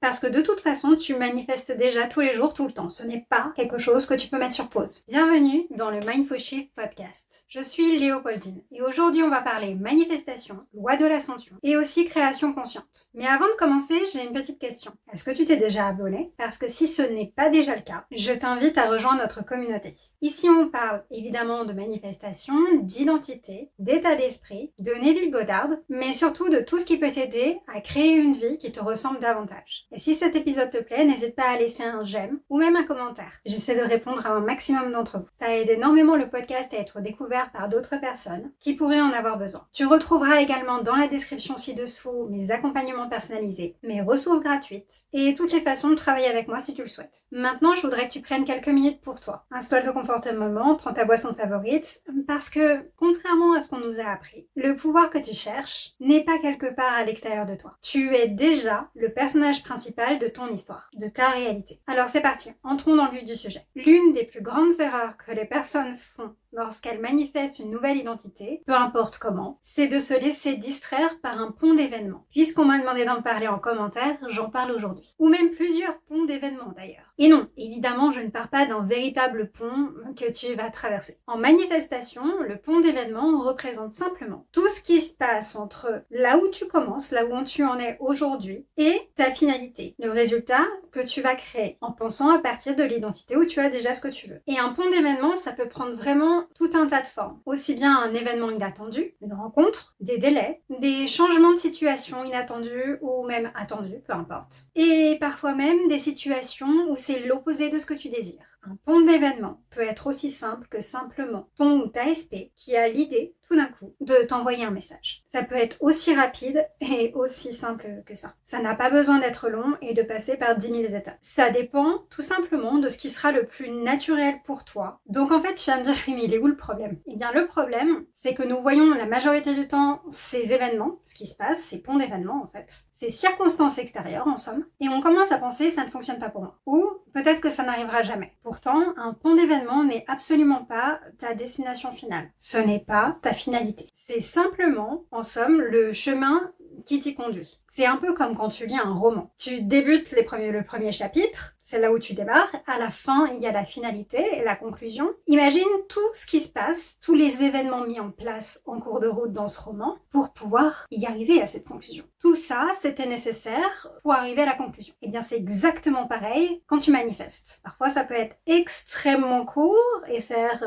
Parce que de toute façon, tu manifestes déjà tous les jours, tout le temps. Ce n'est pas quelque chose que tu peux mettre sur pause. Bienvenue dans le Mindful Shift Podcast. Je suis Léopoldine et aujourd'hui on va parler manifestation, loi de l'ascension et aussi création consciente. Mais avant de commencer, j'ai une petite question. Est-ce que tu t'es déjà abonné? Parce que si ce n'est pas déjà le cas, je t'invite à rejoindre notre communauté. Ici on parle évidemment de manifestation, d'identité, d'état d'esprit, de Neville Goddard, mais surtout de tout ce qui peut t'aider à créer une vie qui te ressemble davantage. Et si cet épisode te plaît, n'hésite pas à laisser un j'aime ou même un commentaire. J'essaie de répondre à un maximum d'entre vous. Ça aide énormément le podcast à être découvert par d'autres personnes qui pourraient en avoir besoin. Tu retrouveras également dans la description ci-dessous mes accompagnements personnalisés, mes ressources gratuites et toutes les façons de travailler avec moi si tu le souhaites. Maintenant, je voudrais que tu prennes quelques minutes pour toi. Installe-toi confortablement, prends ta boisson favorite, parce que, contrairement à ce qu'on nous a appris, le pouvoir que tu cherches n'est pas quelque part à l'extérieur de toi. Tu es déjà le personnage principal de ton histoire, de ta réalité. Alors c'est parti, entrons dans le vif du sujet. L'une des plus grandes erreurs que les personnes font lorsqu'elles manifestent une nouvelle identité, peu importe comment, c'est de se laisser distraire par un pont d'événements. Puisqu'on m'a demandé d'en parler en commentaire, j'en parle aujourd'hui. Ou même plusieurs ponts d'événements d'ailleurs. Et non, évidemment, je ne parle pas d'un véritable pont que tu vas traverser. En manifestation, le pont d'événements représente simplement tout ce qui se passe entre là où tu commences, là où tu en es aujourd'hui, et ta finalité. Le résultat que tu vas créer en pensant à partir de l'identité où tu as déjà ce que tu veux. Et un pont d'événements, ça peut prendre vraiment tout un tas de formes. Aussi bien un événement inattendu, une rencontre, des délais, des changements de situation inattendus ou même attendus, peu importe. Et parfois même des situations où c'est l'opposé de ce que tu désires. Un pont d'événement peut être aussi simple que simplement ton ou ta SP qui a l'idée tout d'un coup de t'envoyer un message. Ça peut être aussi rapide et aussi simple que ça. Ça n'a pas besoin d'être long et de passer par 10 000 étapes. Ça dépend tout simplement de ce qui sera le plus naturel pour toi. Donc en fait, tu vas me dire, oui, mais il est où le problème? Eh bien le problème, c'est que nous voyons la majorité du temps ces événements, ce qui se passe, ces ponts d'événements en fait, ces circonstances extérieures en somme, et on commence à penser ça ne fonctionne pas pour moi. Ou peut-être que ça n'arrivera jamais. Pourtant, un pont d'événements n'est absolument pas ta destination finale. Ce n'est pas ta finalité. C'est simplement, en somme, le chemin qui t'y conduit. C'est un peu comme quand tu lis un roman. Tu débutes le premier chapitre, c'est là où tu démarres. À la fin, il y a la finalité et la conclusion. Imagine tout ce qui se passe, tous les événements mis en place en cours de route dans ce roman pour pouvoir y arriver à cette conclusion. Tout ça, c'était nécessaire pour arriver à la conclusion. Eh bien, c'est exactement pareil quand tu manifestes. Parfois, ça peut être extrêmement court et faire,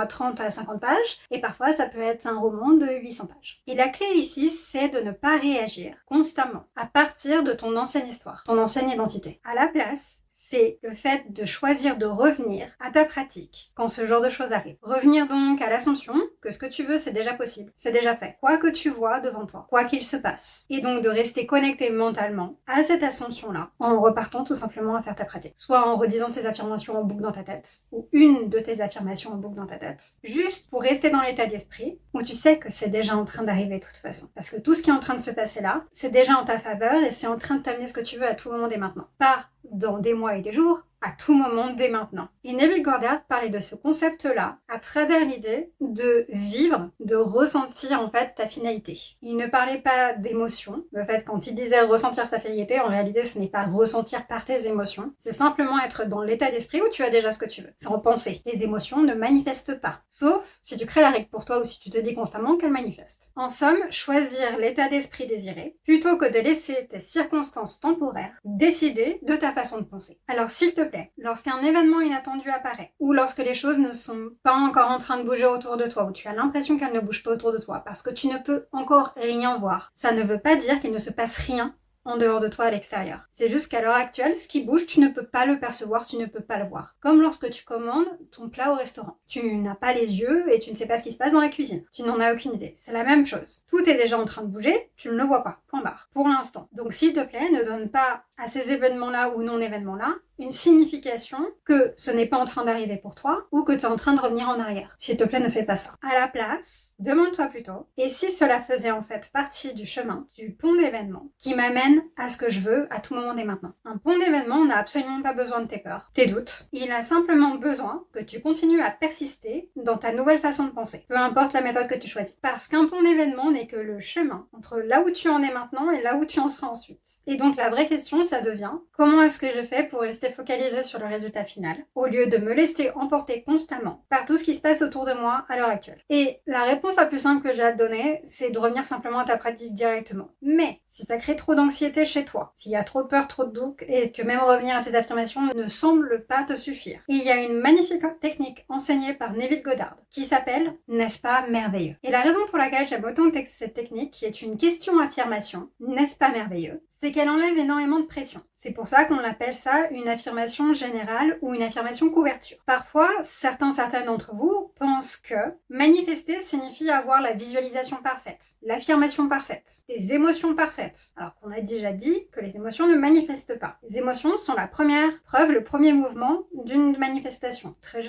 30 à 50 pages. Et parfois, ça peut être un roman de 800 pages. Et la clé ici, c'est de ne pas réagir constamment à partir de ton ancienne histoire, ton ancienne identité. À la place, c'est le fait de choisir de revenir à ta pratique quand ce genre de choses arrive. Revenir donc à l'ascension, que ce que tu veux c'est déjà possible, c'est déjà fait. Quoi que tu vois devant toi, quoi qu'il se passe. Et donc de rester connecté mentalement à cette ascension-là en repartant tout simplement à faire ta pratique. Soit en redisant tes affirmations en boucle dans ta tête, ou une de tes affirmations en boucle dans ta tête. Juste pour rester dans l'état d'esprit où tu sais que c'est déjà en train d'arriver de toute façon. Parce que tout ce qui est en train de se passer là, c'est déjà en ta faveur et c'est en train de t'amener ce que tu veux à tout moment dès maintenant. Pas dans des mois et des jours, à tout moment dès maintenant. Et Neville Goddard parlait de ce concept-là à travers l'idée de vivre, de ressentir en fait ta finalité. Il ne parlait pas d'émotion. Le fait quand il disait ressentir sa finalité, en réalité ce n'est pas ressentir par tes émotions, c'est simplement être dans l'état d'esprit où tu as déjà ce que tu veux. C'est en pensée. Les émotions ne manifestent pas. Sauf si tu crées la règle pour toi ou si tu te dis constamment qu'elles manifestent. En somme, choisir l'état d'esprit désiré plutôt que de laisser tes circonstances temporaires décider de ta façon de penser. Alors s'il te plaît, lorsqu'un événement inattendu apparaît, ou lorsque les choses ne sont pas encore en train de bouger autour de toi, ou tu as l'impression qu'elles ne bougent pas autour de toi, parce que tu ne peux encore rien voir, ça ne veut pas dire qu'il ne se passe rien en dehors de toi à l'extérieur. C'est juste qu'à l'heure actuelle, ce qui bouge, tu ne peux pas le percevoir, tu ne peux pas le voir. Comme lorsque tu commandes ton plat au restaurant. Tu n'as pas les yeux et tu ne sais pas ce qui se passe dans la cuisine. Tu n'en as aucune idée. C'est la même chose. Tout est déjà en train de bouger, tu ne le vois pas. Point barre. Pour l'instant. Donc s'il te plaît, ne donne pas à ces événements-là ou non-événements-là une signification que ce n'est pas en train d'arriver pour toi ou que tu es en train de revenir en arrière. S'il te plaît, ne fais pas ça. À la place, demande-toi plutôt, et si cela faisait en fait partie du chemin, du pont d'événements qui m'amène à ce que je veux à tout moment dès maintenant. Un pont d'événements n'a absolument pas besoin de tes peurs, tes doutes. Il a simplement besoin que tu continues à persister dans ta nouvelle façon de penser, peu importe la méthode que tu choisis. Parce qu'un pont d'événements n'est que le chemin entre là où tu en es maintenant et là où tu en seras ensuite. Et donc la vraie question, ça devient, comment est-ce que je fais pour rester focalisée sur le résultat final, au lieu de me laisser emporter constamment par tout ce qui se passe autour de moi à l'heure actuelle. Et la réponse la plus simple que j'ai à te donner, c'est de revenir simplement à ta pratique directement. Mais si ça crée trop d'anxiété chez toi, s'il y a trop de peur, trop de doute, et que même revenir à tes affirmations ne semble pas te suffire, il y a une magnifique technique enseignée par Neville Goddard qui s'appelle « N'est-ce pas merveilleux ?» Et la raison pour laquelle j'aime autant cette technique, qui est une question-affirmation, « N'est-ce pas merveilleux ?» c'est qu'elle enlève énormément de pression. C'est pour ça qu'on appelle ça une affirmation générale ou une affirmation couverture. Parfois, certaines d'entre vous pensent que manifester signifie avoir la visualisation parfaite, l'affirmation parfaite, des émotions parfaites, alors qu'on a déjà dit que les émotions ne manifestent pas. Les émotions sont la première preuve, le premier mouvement d'une manifestation, très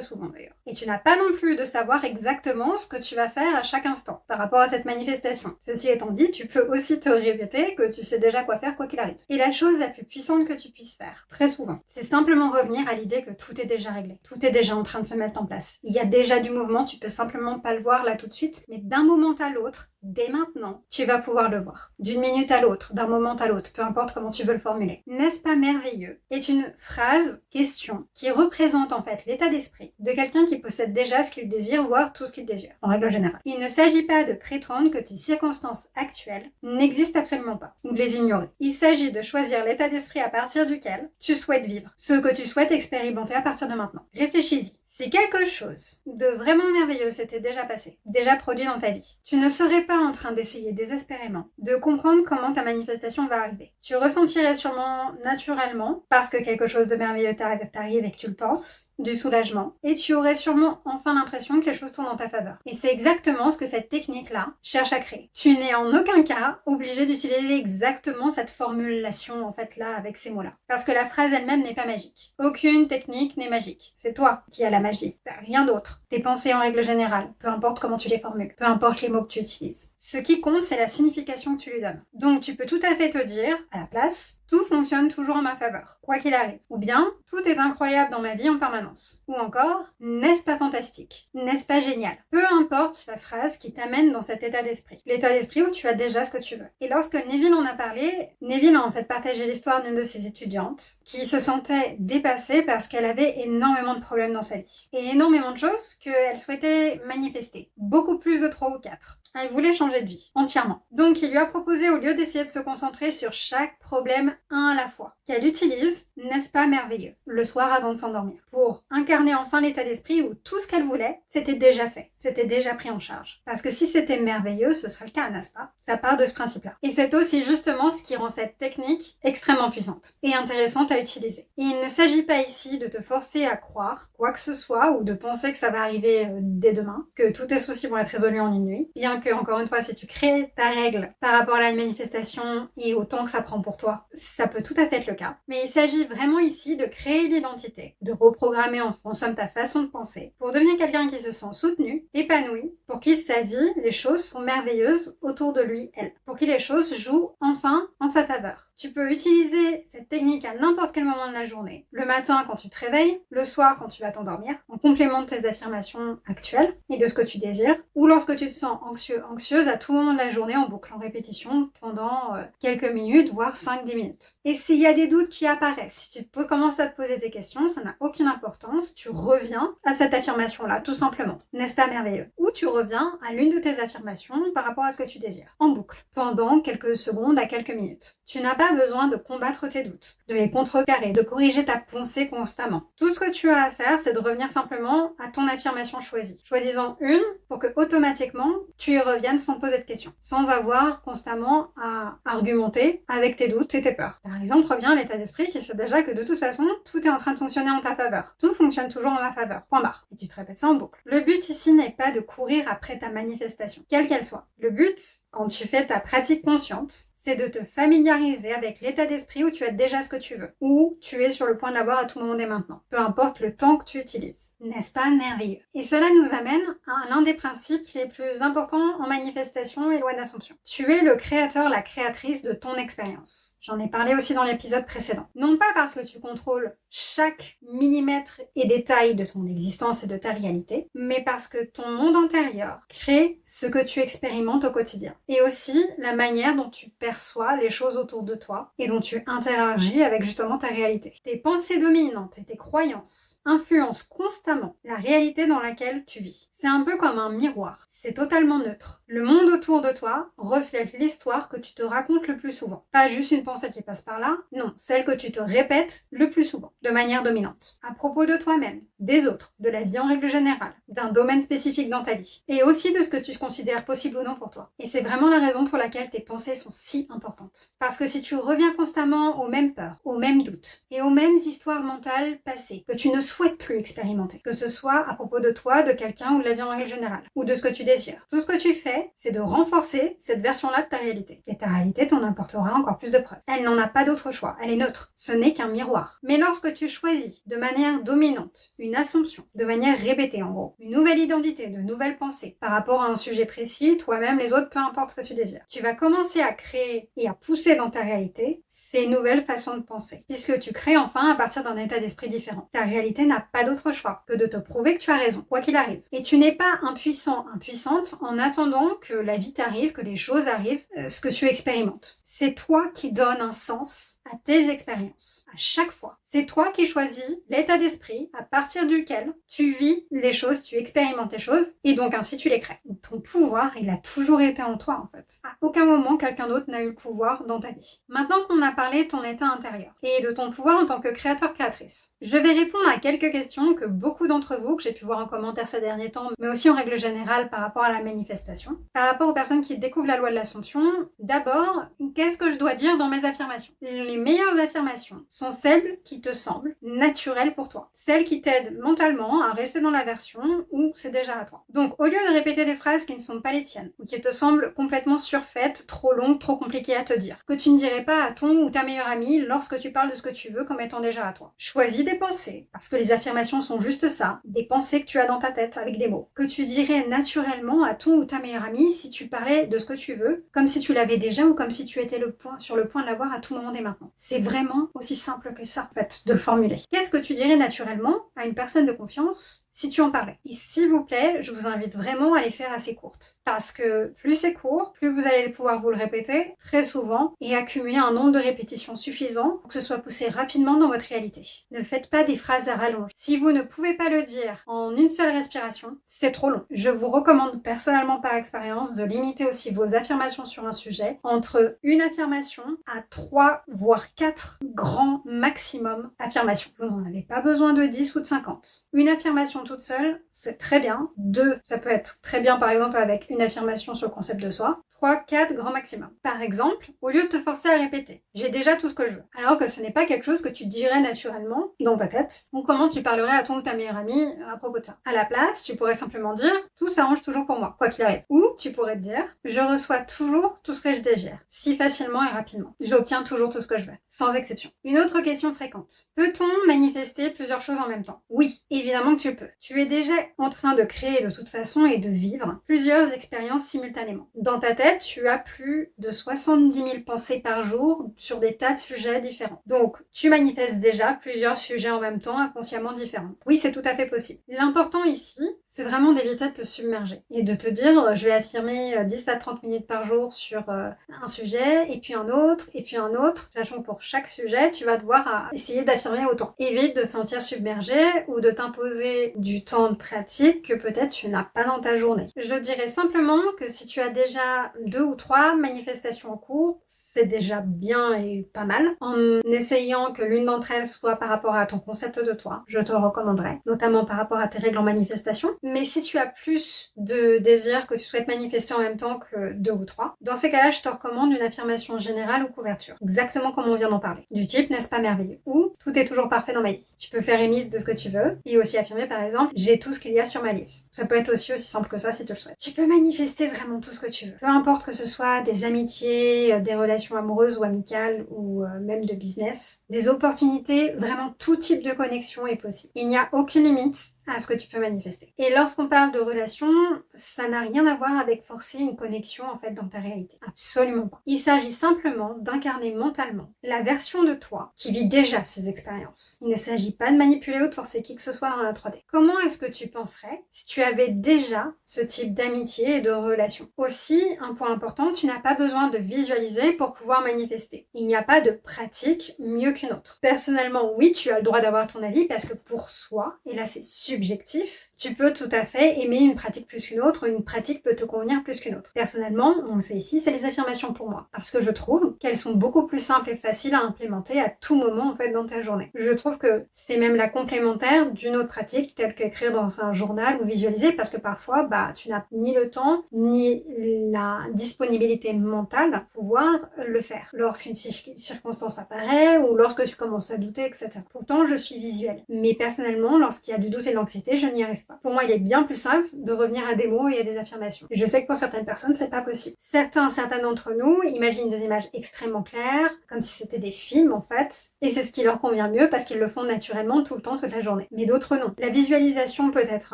souvent d'ailleurs. Et tu n'as pas non plus de savoir exactement ce que tu vas faire à chaque instant par rapport à cette manifestation. Ceci étant dit, tu peux aussi te répéter que tu sais déjà quoi faire quoi qu'il arrive. Et la chose la plus puissante que tu puisses faire, très souvent, c'est simplement revenir à l'idée que tout est déjà réglé. Tout est déjà en train de se mettre en place. Il y a déjà du mouvement, tu peux simplement pas le voir là tout de suite, mais d'un moment à l'autre, dès maintenant, tu vas pouvoir le voir. D'une minute à l'autre, d'un moment à l'autre, peu importe comment tu veux le formuler. N'est-ce pas merveilleux est une phrase, question, qui représente en fait l'état d'esprit de quelqu'un qui possède déjà ce qu'il désire, voire tout ce qu'il désire, en règle générale. Il ne s'agit pas de prétendre que tes circonstances actuelles n'existent absolument pas, ou de les ignorer. Il s'agit de choisir l'état d'esprit à partir duquel tu souhaites vivre, ce que tu souhaites expérimenter à partir de maintenant. Réfléchis-y. Si quelque chose de vraiment merveilleux s'était déjà passé, déjà produit dans ta vie, tu ne serais pas en train d'essayer désespérément de comprendre comment ta manifestation va arriver. Tu ressentirais sûrement naturellement, parce que quelque chose de merveilleux t'arrive et que tu le penses, du soulagement, et tu aurais sûrement enfin l'impression que les choses tournent en ta faveur. Et c'est exactement ce que cette technique-là cherche à créer. Tu n'es en aucun cas obligé d'utiliser exactement cette formulation en fait là avec ces mots-là. Parce que la phrase elle-même n'est pas magique. Aucune technique n'est magique. C'est toi qui as la magie, rien d'autre. Tes pensées en règle générale, peu importe comment tu les formules, peu importe les mots que tu utilises. Ce qui compte, c'est la signification que tu lui donnes. Donc tu peux tout à fait te dire, à la place, tout fonctionne toujours en ma faveur, quoi qu'il arrive. Ou bien, tout est incroyable dans ma vie en permanence. Ou encore, n'est-ce pas fantastique? N'est-ce pas génial? Peu importe la phrase qui t'amène dans cet état d'esprit. L'état d'esprit où tu as déjà ce que tu veux. Et lorsque Neville en a parlé, Neville a en fait partagé l'histoire d'une de ses étudiantes qui se sentait dépassée parce qu'elle avait énormément de problèmes dans sa vie. Et énormément de choses qu'elle souhaitait manifester. Beaucoup plus de 3 ou 4. Elle voulait changer de vie, entièrement. Donc il lui a proposé, au lieu d'essayer de se concentrer sur chaque problème un à la fois, qu'elle utilise, n'est-ce pas merveilleux, le soir avant de s'endormir, pour incarner enfin l'état d'esprit où tout ce qu'elle voulait, c'était déjà fait, c'était déjà pris en charge. Parce que si c'était merveilleux, ce serait le cas, n'est-ce pas? Ça part de ce principe-là. Et c'est aussi justement ce qui rend cette technique extrêmement puissante et intéressante à utiliser. Et il ne s'agit pas ici de te forcer à croire quoi que ce soit ou de penser que ça va arriver dès demain, que tous tes soucis vont être résolus en une nuit, bien que, encore une fois, si tu crées ta règle par rapport à la manifestation et au temps que ça prend pour toi, ça peut tout à fait être le cas. Mais il s'agit vraiment ici de créer l'identité, de reprogrammer en somme ta façon de penser, pour devenir quelqu'un qui se sent soutenu, épanoui, pour qui sa vie, les choses sont merveilleuses autour de lui, elle, pour qui les choses jouent enfin en sa faveur. Tu peux utiliser cette technique à n'importe quel moment de la journée. Le matin quand tu te réveilles, le soir quand tu vas t'endormir, en complément de tes affirmations actuelles et de ce que tu désires, ou lorsque tu te sens anxieuse à tout moment de la journée en boucle, en répétition pendant quelques minutes, voire 5-10 minutes. Et s'il y a des doutes qui apparaissent, si tu commences à te poser des questions, ça n'a aucune importance, tu reviens à cette affirmation-là, tout simplement. N'est-ce pas merveilleux? Ou tu reviens à l'une de tes affirmations par rapport à ce que tu désires, en boucle, pendant quelques secondes à quelques minutes. Tu n'as pas besoin de combattre tes doutes, de les contrecarrer, de corriger ta pensée constamment. Tout ce que tu as à faire, c'est de revenir simplement à ton affirmation choisie. Choisis-en une pour que automatiquement tu y reviennes sans poser de questions, sans avoir constamment à argumenter avec tes doutes et tes peurs. Par exemple, reviens à l'état d'esprit qui sait déjà que de toute façon, tout est en train de fonctionner en ta faveur. Tout fonctionne toujours en ma faveur. Point barre. Et tu te répètes ça en boucle. Le but ici n'est pas de courir après ta manifestation, quelle qu'elle soit. Le but, quand tu fais ta pratique consciente, c'est de te familiariser avec l'état d'esprit où tu as déjà ce que tu veux, ou tu es sur le point de l'avoir à tout moment dès maintenant, peu importe le temps que tu utilises. N'est-ce pas merveilleux? Et cela nous amène à l'un des principes les plus importants en manifestation et loi d'assomption. Tu es le créateur, la créatrice de ton expérience. J'en ai parlé aussi dans l'épisode précédent. Non pas parce que tu contrôles chaque millimètre et détail de ton existence et de ta réalité, mais parce que ton monde intérieur crée ce que tu expérimentes au quotidien. Et aussi la manière dont tu perçois les choses autour de toi et dont tu interagis avec justement ta réalité. Tes pensées dominantes et tes croyances influencent constamment la réalité dans laquelle tu vis. C'est un peu comme un miroir. C'est totalement neutre. Le monde autour de toi reflète l'histoire que tu te racontes le plus souvent. Pas juste une pensée qui passe par là, non, celle que tu te répètes le plus souvent, de manière dominante. À propos de toi-même, des autres, de la vie en règle générale, d'un domaine spécifique dans ta vie, et aussi de ce que tu considères possible ou non pour toi. Et c'est vraiment la raison pour laquelle tes pensées sont si importantes. Parce que si tu reviens constamment aux mêmes peurs, aux mêmes doutes, et aux mêmes histoires mentales passées, que tu ne souhaites plus expérimenter, que ce soit à propos de toi, de quelqu'un ou de la vie en règle générale, ou de ce que tu désires, tout ce que tu fais, c'est de renforcer cette version-là de ta réalité. Et ta réalité t'en apportera encore plus de preuves. Elle n'en a pas d'autre choix, elle est neutre. Ce n'est qu'un miroir. Mais lorsque tu choisis de manière dominante une assumption, de manière répétée en gros, une nouvelle identité, de nouvelles pensées par rapport à un sujet précis, toi-même, les autres, peu importe ce que tu désires, tu vas commencer à créer et à pousser dans ta réalité ces nouvelles façons de penser. Puisque tu crées enfin à partir d'un état d'esprit différent. Ta réalité n'a pas d'autre choix que de te prouver que tu as raison, quoi qu'il arrive. Et tu n'es pas impuissant, impuissante en attendant que la vie t'arrive, que les choses arrivent, ce que tu expérimentes. C'est toi qui donnes un sens à tes expériences, à chaque fois. C'est toi qui choisis l'état d'esprit à partir duquel tu vis les choses, tu expérimentes les choses, et donc ainsi tu les crées. Ton pouvoir, il a toujours été en toi en fait. À aucun moment, quelqu'un d'autre n'a eu le pouvoir dans ta vie. Maintenant qu'on a parlé de ton état intérieur et de ton pouvoir en tant que créateur-créatrice, je vais répondre à quelques questions que beaucoup d'entre vous, que j'ai pu voir en commentaire ces derniers temps, mais aussi en règle générale par rapport à la manifestation. Par rapport aux personnes qui découvrent la loi de l'Assomption, d'abord, qu'est-ce que je dois dire dans mes affirmations? Les meilleures affirmations sont celles qui te semblent naturelles pour toi. Celles qui t'aident mentalement à rester dans la version où c'est déjà à toi. Donc, au lieu de répéter des phrases qui ne sont pas les tiennes, ou qui te semblent complètement surfaites, trop longues, trop compliquées à te dire, que tu ne dirais pas à ton ou ta meilleure amie lorsque tu parles de ce que tu veux comme étant déjà à toi. Choisis des pensées, parce que les affirmations sont juste ça, des pensées que tu as dans ta tête avec des mots, que tu dirais naturellement à ton ou ta meilleure amie si tu parlais de ce que tu veux, comme si tu l'avais déjà ou comme si tu étais sur le point de l'avoir à tout moment dès maintenant. C'est vraiment aussi simple que ça, en fait, de le formuler. Qu'est-ce que tu dirais naturellement à une personne de confiance si tu en parlais? Et s'il vous plaît, je vous invite vraiment à les faire assez courtes. Parce que plus c'est court, plus vous allez pouvoir vous le répéter très souvent et accumuler un nombre de répétitions suffisant pour que ce soit poussé rapidement dans votre réalité. Ne faites pas des phrases à rallonge. Si vous ne pouvez pas le dire en une seule respiration, c'est trop long. Je vous recommande personnellement par expérience de limiter aussi vos affirmations sur un sujet entre une affirmation à 3 voire 4 grands maximum affirmations. Vous n'en avez pas besoin de 10 ou de 50. Une affirmation toute seule, c'est très bien. 2, ça peut être très bien par exemple avec une affirmation sur le concept de soi. 3, 4 grand maximum. Par exemple, au lieu de te forcer à répéter « j'ai déjà tout ce que je veux », alors que ce n'est pas quelque chose que tu dirais naturellement dans ta tête, ou comment tu parlerais à ton ou ta meilleure amie à propos de ça. À la place, tu pourrais simplement dire « tout s'arrange toujours pour moi, quoi qu'il arrive ». Ou tu pourrais te dire « je reçois toujours tout ce que je désire, si facilement et rapidement. J'obtiens toujours tout ce que je veux, sans exception ». Une autre question fréquente. Peut-on manifester plusieurs choses en même temps? Oui, évidemment que tu peux. Tu es déjà en train de créer de toute façon et de vivre plusieurs expériences simultanément. Dans ta tête, tu as plus de 70 000 pensées par jour sur des tas de sujets différents. Donc, tu manifestes déjà plusieurs sujets en même temps, inconsciemment différents. Oui, c'est tout à fait possible. L'important ici, c'est vraiment d'éviter de te submerger et de te dire je vais affirmer 10 à 30 minutes par jour sur un sujet et puis un autre et puis un autre, sachant que pour chaque sujet tu vas devoir essayer d'affirmer autant. Évite de te sentir submergé ou de t'imposer du temps de pratique que peut-être tu n'as pas dans ta journée. Je dirais simplement que si tu as déjà 2 ou 3 manifestations en cours, c'est déjà bien et pas mal. En essayant que l'une d'entre elles soit par rapport à ton concept de toi, je te recommanderais, notamment par rapport à tes règles en manifestation. Mais si tu as plus de désirs que tu souhaites manifester en même temps que 2 ou 3, dans ces cas-là, je te recommande une affirmation générale ou couverture. Exactement comme on vient d'en parler. Du type, n'est-ce pas merveilleux? Ou tout est toujours parfait dans ma vie. Tu peux faire une liste de ce que tu veux et aussi affirmer par exemple, j'ai tout ce qu'il y a sur ma liste. Ça peut être aussi simple que ça si tu le souhaites. Tu peux manifester vraiment tout ce que tu veux. Peu importe que ce soit des amitiés, des relations amoureuses ou amicales ou même de business, des opportunités, vraiment tout type de connexion est possible. Il n'y a aucune limite à ce que tu peux manifester. Et lorsqu'on parle de relations, ça n'a rien à voir avec forcer une connexion en fait dans ta réalité. Absolument pas. Il s'agit simplement d'incarner mentalement la version de toi qui vit déjà ces expériences. Il ne s'agit pas de manipuler ou de forcer qui que ce soit dans la 3D. Comment est-ce que tu penserais si tu avais déjà ce type d'amitié et de relation? Aussi, un point important, tu n'as pas besoin de visualiser pour pouvoir manifester. Il n'y a pas de pratique mieux qu'une autre. Personnellement, oui, tu as le droit d'avoir ton avis parce que pour soi, et là c'est subjectif, tu peux tout à fait aimer une pratique plus qu'une autre, une pratique peut te convenir plus qu'une autre. Personnellement, on le sait ici, c'est les affirmations pour moi. Parce que je trouve qu'elles sont beaucoup plus simples et faciles à implémenter à tout moment en fait dans ta journée. Je trouve que c'est même la complémentaire d'une autre pratique telle qu'écrire dans un journal ou visualiser parce que parfois tu n'as ni le temps ni la disponibilité mentale pour pouvoir le faire lorsqu'une circonstance apparaît ou lorsque tu commences à douter, etc. Pourtant, je suis visuelle. Mais personnellement, lorsqu'il y a du doute et de l'anxiété, je n'y arrive pas. Pour moi, il est bien plus simple de revenir à des mots et à des affirmations. Et je sais que pour certaines personnes, c'est pas possible. Certains d'entre nous imaginent des images extrêmement claires, comme si c'était des films en fait, et c'est ce qui leur convient mieux parce qu'ils le font naturellement tout le temps, toute la journée. Mais d'autres non. La visualisation peut être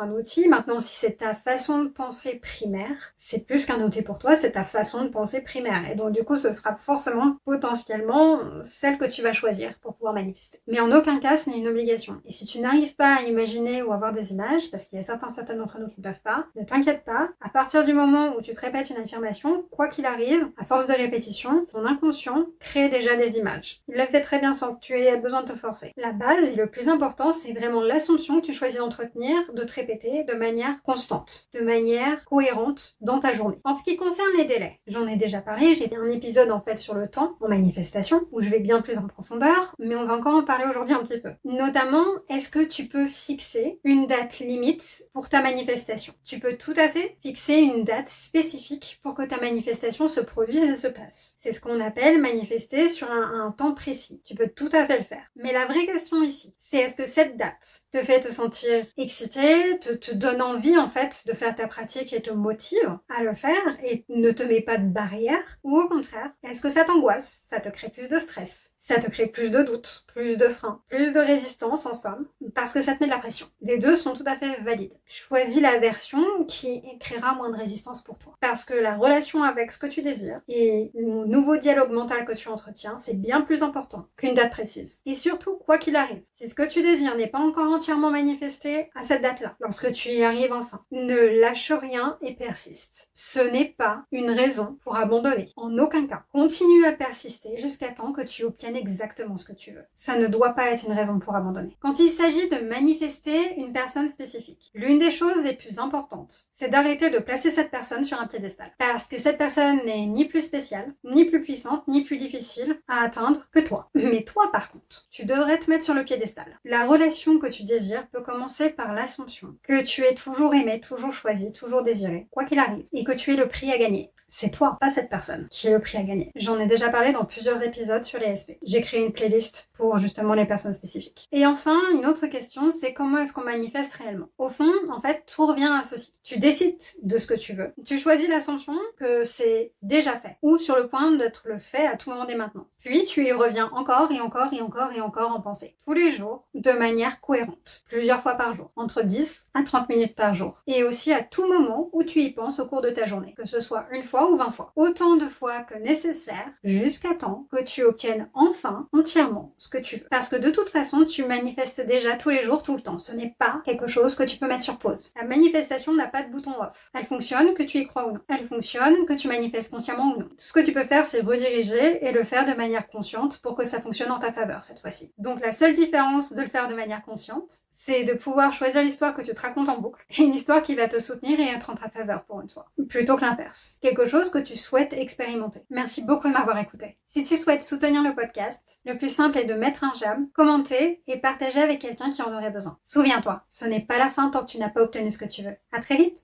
un outil. Maintenant, si c'est ta façon de penser primaire, c'est plus qu'un outil pour toi, c'est ta façon de penser primaire. Et donc du coup, ce sera forcément potentiellement celle que tu vas choisir pour pouvoir manifester. Mais en aucun cas, ce n'est une obligation. Et si tu n'arrives pas à imaginer ou avoir des images, parce qu'il y a certains d'entre nous qui ne peuvent pas, ne t'inquiète pas. À partir du moment où tu te répètes une affirmation, quoi qu'il arrive, à force de répétition, ton inconscient crée déjà des images. Il le fait très bien sans que tu aies besoin de te forcer. La base et le plus important, c'est vraiment l'assumption que tu choisis d'entretenir, de te répéter de manière constante, de manière cohérente dans ta journée. En ce qui concerne les délais, j'en ai déjà parlé, j'ai fait un épisode en fait sur le temps en manifestation, où je vais bien plus en profondeur, mais on va encore en parler aujourd'hui un petit peu. Notamment, est-ce que tu peux fixer une date limite pour ta manifestation? Tu peux tout à fait fixer une date spécifique pour que ta manifestation se produise et se passe. C'est ce qu'on appelle manifester sur un temps précis. Tu peux tout à fait le faire. Mais la vraie question ici, c'est est-ce que cette date te fait te sentir excité, te donne envie en fait de faire ta pratique et te motive à le faire et ne te met pas de barrière? Ou au contraire, est-ce que ça t'angoisse? Ça te crée plus de stress? Ça te crée plus de doutes, plus de freins, plus de résistance en somme, parce que ça te met de la pression. Les deux sont tout à fait valides. Choisis la version qui créera moins de résistance pour toi. Parce que la relation avec ce que tu désires et le nouveau dialogue mental que tu entretiens, c'est bien plus important qu'une date précise. Et surtout, quoi qu'il arrive, si ce que tu désires n'est pas encore entièrement manifesté à cette date-là, lorsque tu y arrives enfin, ne lâche rien et persiste. Ce n'est pas une raison pour abandonner. En aucun cas. Continue à persister jusqu'à temps que tu obtiennes exactement ce que tu veux. Ça ne doit pas être une raison pour abandonner. Quand il s'agit de manifester une personne spécifique, l'une des choses les plus importantes, c'est d'arrêter de placer cette personne sur un piédestal. Parce que cette personne n'est ni plus spéciale, ni plus puissante, ni plus difficile à atteindre que toi. Mais toi, par contre, tu devrais te mettre sur le piédestal. La relation que tu désires peut commencer par l'assumption que tu es toujours aimé, toujours choisi, toujours désiré, quoi qu'il arrive, et que tu es le prix à gagner. C'est toi, pas cette personne, qui est le prix à gagner. J'en ai déjà parlé dans plusieurs épisodes sur les SP. J'ai créé une playlist pour justement les personnes spécifiques. Et enfin, une autre question, c'est comment est-ce qu'on manifeste réellement? Au fond, en fait, tout revient à ceci. Tu décides de ce que tu veux. Tu choisis l'assumption que c'est déjà fait, ou sur le point d'être le fait à tout moment dès maintenant. Puis tu y reviens encore et encore et encore et encore en pensée. Tous les jours, de manière cohérente. Plusieurs fois par jour. Entre 10 à 30 minutes par jour. Et aussi à tout moment où tu y penses au cours de ta journée. Que ce soit une fois ou 20 fois. Autant de fois que nécessaire, jusqu'à temps que tu obtiennes enfin, entièrement, ce que tu veux. Parce que de toute façon, tu manifestes déjà tous les jours, tout le temps. Ce n'est pas quelque chose que tu peux mettre sur pause. La manifestation n'a pas de bouton off. Elle fonctionne que tu y crois ou non. Elle fonctionne que tu manifestes consciemment ou non. Tout ce que tu peux faire, c'est rediriger et le faire de manière consciente pour que ça fonctionne en ta faveur cette fois-ci. Donc la seule différence de le faire de manière consciente, c'est de pouvoir choisir l'histoire que tu te racontes en boucle et une histoire qui va te soutenir et être en ta faveur pour une fois, plutôt que l'inverse. Quelque chose que tu souhaites expérimenter. Merci beaucoup de m'avoir écouté. Si tu souhaites soutenir le podcast, le plus simple est de mettre un j'aime, commenter et partager avec quelqu'un qui en aurait besoin. Souviens-toi, ce n'est pas la fin tant que tu n'as pas obtenu ce que tu veux. À très vite!